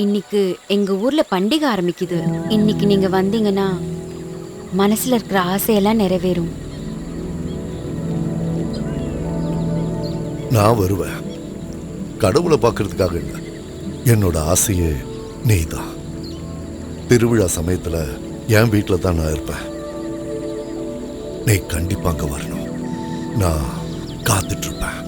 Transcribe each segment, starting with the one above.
இன்னைக்கு எங்க ஊர்ல பண்டிகை ஆரம்பிக்குது. இன்னைக்கு நீங்க வந்தீங்கன்னா மனசுல இருக்கிற ஆசையெல்லாம் நிறைவேறும். நான் வருவேன். கடவுளை பார்க்கறதுக்காக இல்லை, என்னோட ஆசையே நீதான். திருவிழா சமயத்துல என் வீட்டில் தான் நான் இருப்பேன். நீ கண்டிப்பா அங்க வரணும். நான் காத்துட்டு இருப்பேன்.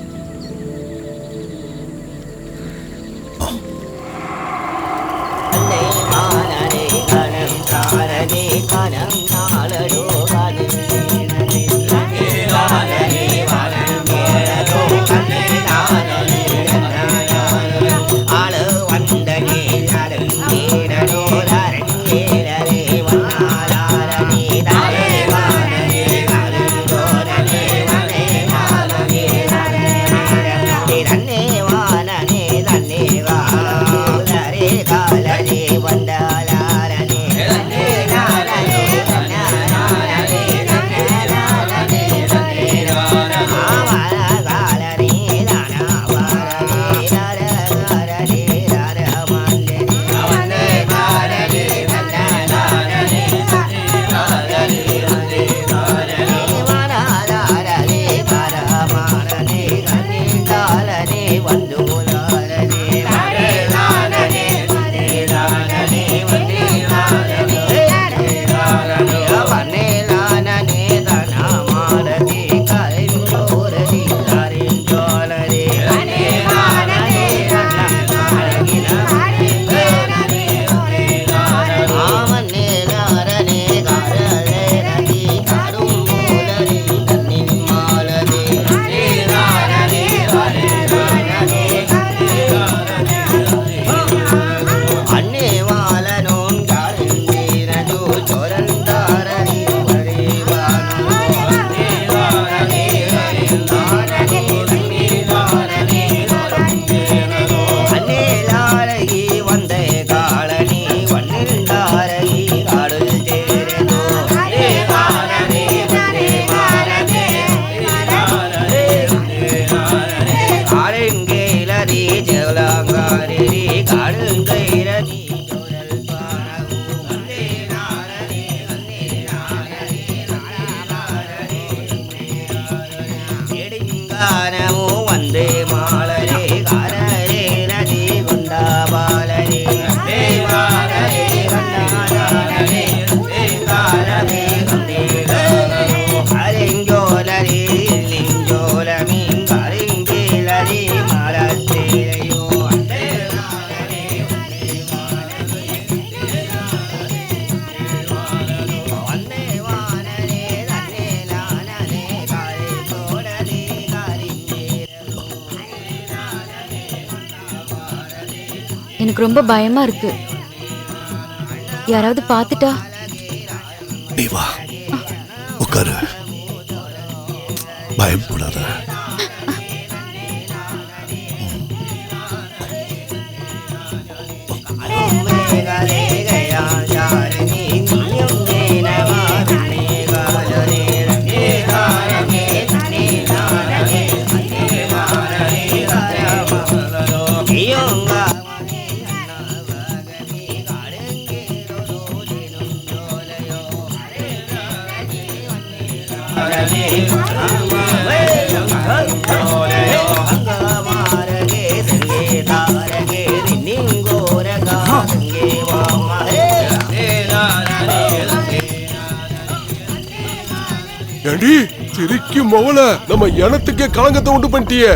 எனக்கு ரொம்ப பயமா இருக்கு. யாராவது பார்த்துட்டா? நீ வா, உட்காரு. பயப்படாத. ஏண்டி சிரிக்கும் மோல நம்ம இனத்துக்கே களங்கத்தை உண்டு பண்ணிட்டியே.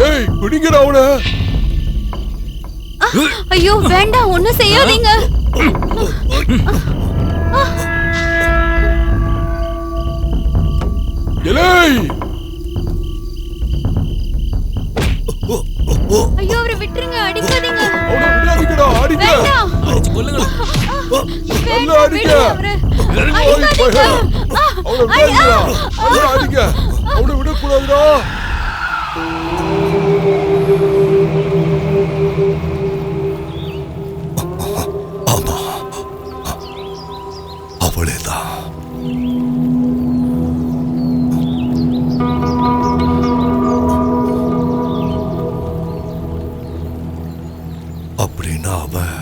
ஏய் பிடிங்கடா அவன. ஐயோ வேண்டாம், ஒண்ணும் செய்யாதீங்க. ஏய் ஐயோ அவரை விட்டுருங்க, அடிக்காதீங்க. அவனை விடாதீங்கடா, அடிங்க. வேண்டாம், அடிச்சு கொல்லுங்க. நல்லா அடிங்க. அவரை அடிக்காதீங்க. அவனை விடாதீங்கடா, அவனை அடிங்க. அவனை விடக்கூடாதுடா. ஆமா, அவளேதான். அப்படின்னா அவன்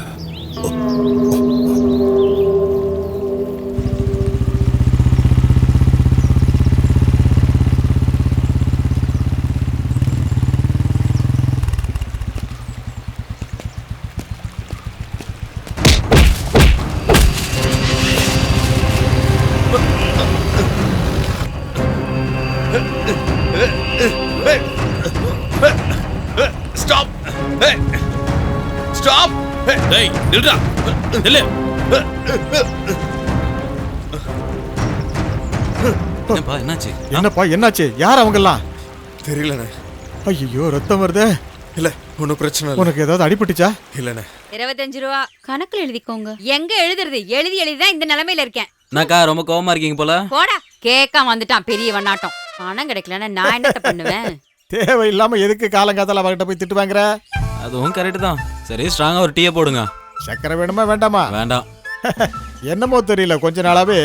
ஸ்டாப் ஸ்டாப் டேய் நில்றா நில்லு என்னப்பா என்னாச்சு? என்னப்பா என்னாச்சு? யார் அவங்கெல்லாம்? தெரியலண்ணே. ஐயோ ரத்தம் வருதே. இல்ல ஒன்றும் பிரச்சனை இல்லை. உனக்கு ஏதாவது அடிபட்டுச்சா? இல்லைண்ணே. 25 ரூபா கணக்குல எழுதிக்கோங்க. எங்க எழுதுறது? எழுதி தான் இந்த நிலைமையில இருக்கேன். என்னக்கா ரொம்ப கோவமா இருக்கீங்க போல? போடா, கேட்காம வந்துட்டான் பெரிய வண்ணாட்டம். பணம் கிடைக்கலன்னா நான் என்னத்த பண்ணுவேன்? தேவையில்லாம எதுக்கு காலங்காத்தால அவர்கிட்ட போய் திட்டு வாங்குற? அதுவும் கரெக்ட் தான். சரி ஸ்ட்ராங்கா ஒரு டீயை போடுங்க. சக்கரை வேணுமா வேண்டாமா? வேண்டாம். என்னமோ தெரியல, கொஞ்ச நாளாவே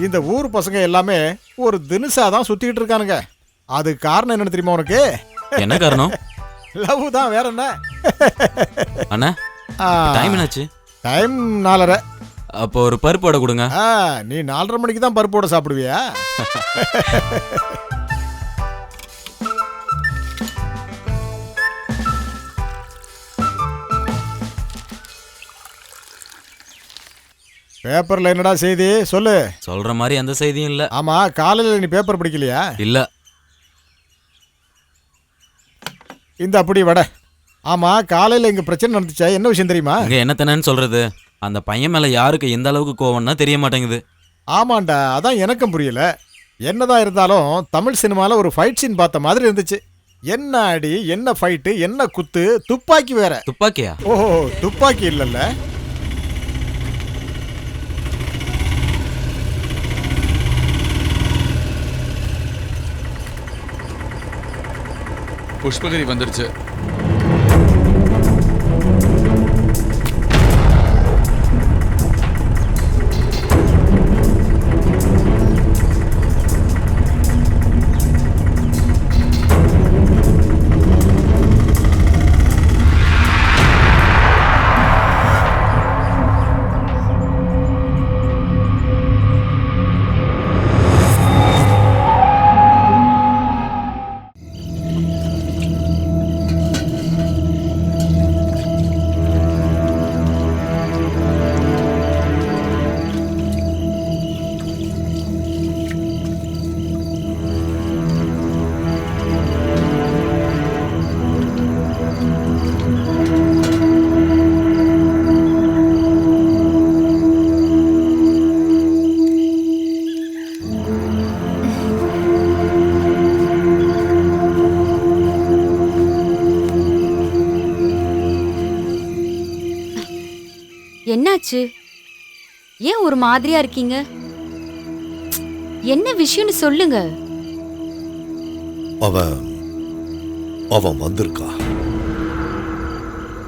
இந்த ஊர் பசங்க எல்லாமே ஒரு தினுசா தான் சுத்திக்கிட்டு இருக்கானுங்க. அது காரணம் என்னன்னு தெரியுமா உனக்கு? என்ன காரணம்? லவ் தான், வேற என்ன? அண்ணா டைம் என்னாச்சு? டைம் 4:30. அப்போ ஒரு பருப்பு வடை கொடுங்க. நீ 4:30 மணிக்கு தான் பருப்போட சாப்பிடுவியா? பேப்பர்ல என்னடா செய்தி சொல்லு. சொல்ற மாதிரி எந்த செய்தியும் இல்ல. ஆமா, காலையில நீ பேப்பர் படிக்கலையா? இல்ல. இந்த அப்படி வட. ஆமா, காலையில இங்க பிரச்சனை நடந்துச்சா? என்ன விஷயம் தெரியுமா? இங்க என்ன தானேன்னு சொல்றது? அந்த பையன் மேல யாருக்கு எந்த அளவுக்கு கோவம்னா தெரிய மாட்டேங்குது. ஆமாண்டா, அதான் எனக்கும் புரியல. என்னதான் இருந்தாலும் தமிழ் சினிமால ஒரு ஃபைட் சீன் பார்த்த மாதிரி இருந்துச்சு. என்ன அடி, என்ன ஃபைட்டு, என்ன குத்து, துப்பாக்கி வேற. துப்பாக்கியா? ஓஹோ, துப்பாக்கி இல்லல்ல. புஷ்பகிரி வந்துருச்சு. என்னாச்சு? ஏன் ஒரு மாதிரியா இருக்கீங்க? என்ன விஷயம்னு சொல்லுங்க. அவன் வந்திருக்கா.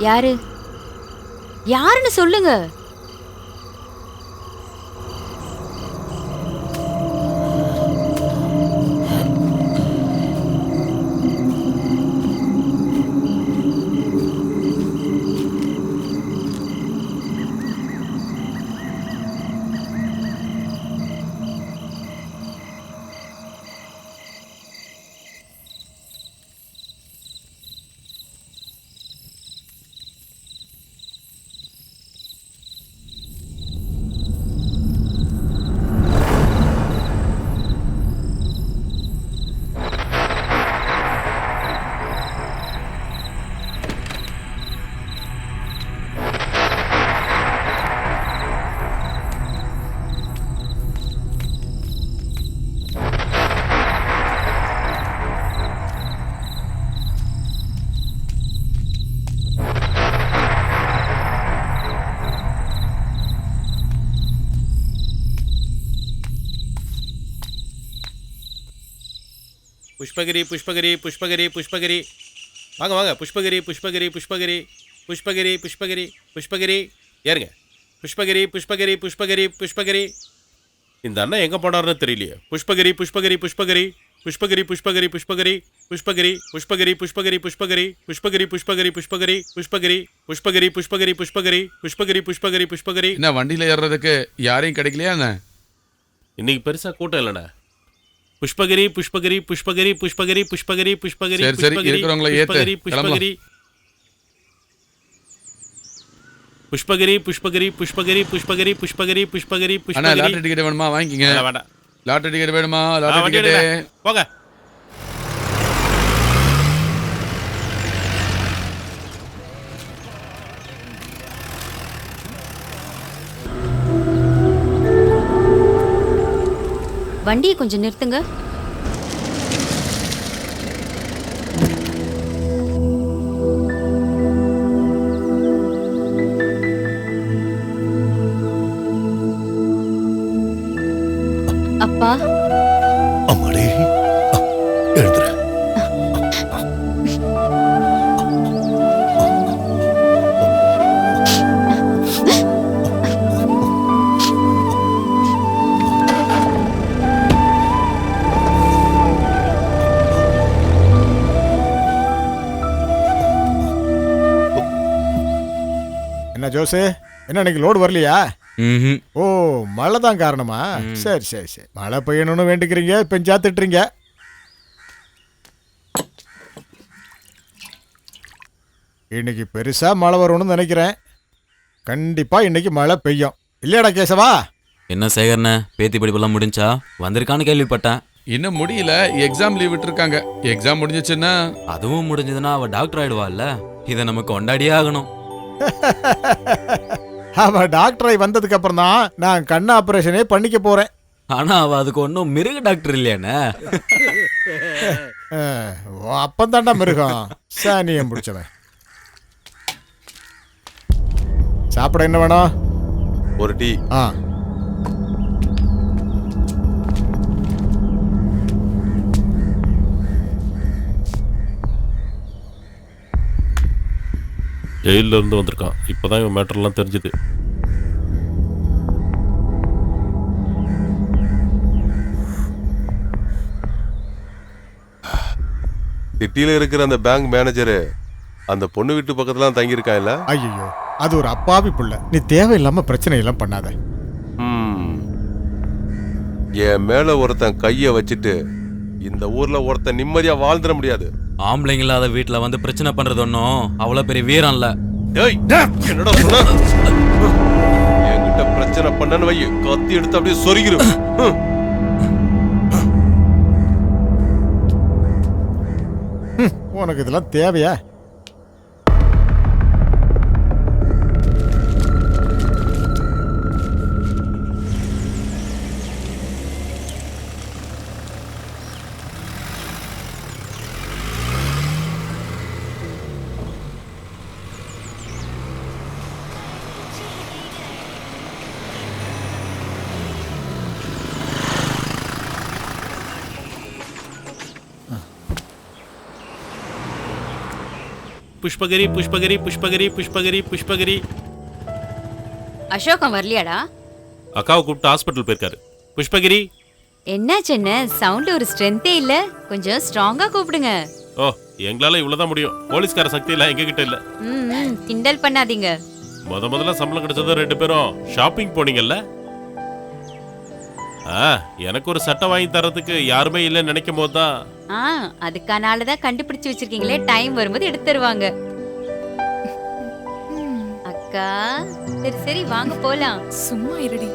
யாரு? யாருன்னு சொல்லுங்க. புஷ்பகிரி புஷ்பகிரி புஷ்பகிரி புஷ்பகிரி வாங்க வாங்க. புஷ்பகிரி புஷ்பகிரி புஷ்பகிரி புஷ்பகிரி புஷ்பகிரி புஷ்பகிரி ஏறுங்க. புஷ்பகிரி புஷ்பகிரி புஷ்பகிரி புஷ்பகிரி. இந்த அண்ணன் எங்கே போனார்னு தெரியலையே. புஷ்பகிரி புஷ்பகிரி புஷ்பகிரி புஷ்பகிரி புஷ்பகிரி புஷ்பகிரி புஷ்பகிரி புஷ்பகிரி புஷ்பகிரி புஷ்பகிரி புஷ்பகிரி புஷ்பகிரி புஷ்பகிரி புஷ்பகிரி புஷ்பகிரி புஷ்பகிரி புஷ்பகிரி புஷ்பகிரி புஷ்பகிரி புஷ்பகிரி. என்ன வண்டியில ஏறுறதுக்கு யாரையும் கிடைக்கலையா என்ன? இன்னைக்கு பெருசா கூட்டம் இல்லைண்ணா. புஷ்பகிரி புஷ்பகிரி புஷ்பகிரி புஷ்பகிரி புஷ்பகிரி புஷ்பகிரி சரி சரி இருக்கிறவங்கள ஏத்து புஷ்பகிரி புஷ்பகிரி புஷ்பகிரி புஷ்பகிரி புஷ்பகிரி புஷ்பகிரி புஷ்பகிரி அண்ணா புஷ்பகிரி. லாட்டரி டிக்கெட் வேணுமா வாங்கிக்கங்க. வேண்டாம் லாட்டரி டிக்கெட் வேணுமா? லாட்டரி வண்டி டிக்கெட் எடுங்க. போங்க. வண்டியை கொஞ்சம் நிறுத்துங்க. அப்பா, அம்மாடி எழுதுற. என்ன ஜோசு, என்ன இன்னைக்கு லோடு வரலையா? ம். ஓ, மழை தான் காரணமா? சரி சரி சரி, மழை பெய்யணும்னு வேண்டிக்கிறீங்க, பெஞ்சா திட்டுறீங்க. இன்னைக்கு பெருசா மழை வரும்னு நினைக்கிறேன். கண்டிப்பா இன்னைக்கு மழை பெய்யும் இல்லையாடா கேசவா? என்ன சேகர்ண்ணே, பேத்தி படிப்பெல்லாம் முடிஞ்சா? வந்திருக்கான்னு கேள்விப்பட்டேன். இன்னும் முடியல, எக்ஸாம் லீவ் விட்டுருக்காங்க. எக்ஸாம் முடிஞ்சிச்சுன்னா அதுவும் முடிஞ்சதுன்னா அவ டாக்டர் ஆயிடுவாள்ல. இதை நம்ம கொண்டாடியே ஆகணும். அவ டாக்டரை வந்ததுக்கு அப்புறம் தான் நான் கண் ஆபரேஷனே பண்ணிக்க போறேன். ஆனா அவ அதுக்கு ஒன்றும் மிருக டாக்டர் இல்லையாண்ணே. அப்பந்தாண்டா மிருகம், சாணியம் பிடிச்சவன். சாப்பிட என்ன வேணும்? ஒரு டீ. ஆ, ஜெயில இருந்து வந்திருக்கான். இப்பதான் இவன் மேட்டர்லாம் தெரிஞ்சுது. சிட்டியில இருக்கிற அந்த பேங்க் மேனேஜரு அந்த பொண்ணு வீட்டு பக்கத்துல தங்கியிருக்கான் இல்ல? ஐயோ, அது ஒரு அப்பாவி புள்ள. நீ தேவையில்லாம பிரச்சனை எல்லாம் பண்ணாத. என் மேல ஒருத்தன் கைய வச்சுட்டு இந்த ஊர்ல ஒருத்தன் நிம்மதியா வாழ்ந்துட முடியாது. ஆம்பளைங்க இல்லாத வீட்டுல வந்து பிரச்சனை பண்றது ஒன்றும் அவ்வளவு பெரிய வீரம் இல்ல. டேய், என்னடா சொன்ன? என்கிட்ட பிரச்சனை பண்ணன்னு வை, கத்தி எடுத்து அப்படியே சொருகிரு. உனக்கு இதெல்லாம் தேவையா? புஷ்பகிரி புஷ்பகிரி புஷ்பகிரி புஷ்பகிரி புஷ்பகிரி. அசோகம் வரலையாடா? அக்காவை கூப்பிட்டு ஹாஸ்பிட்டல் போயிருக்காரு. புஷ்பகிரி. என்னாச்சு? என்ன சவுண்ட் ஒரு ஸ்ட்ரென்த்தே இல்ல, கொஞ்சம் ஸ்ட்ராங்கா கூப்பிடுங்க. ஓ, எங்களால இவ்வளவுதான் முடியும். போலீஸ்கார சக்தி எல்லாம் எங்க கிட்ட இல்ல. கிண்டல் பண்ணாதீங்க. முதல்ல சம்பளம் கிடைச்சது 2 பேரும் ஷாப்பிங் போனீங்கல்ல. எனக்கு ஒரு சட்டை வாங்கி தரதுக்கு யாருமே இல்லைன்னு நினைக்கும் போது தான். அதுக்கான ஆளுதான் கண்டுபிடிச்சு வச்சிருக்கீங்களே, டைம் வரும்போது எடுத்து தருவாங்க. அக்கா, சரி சரி வாங்க போலாம். சும்மா இருடி.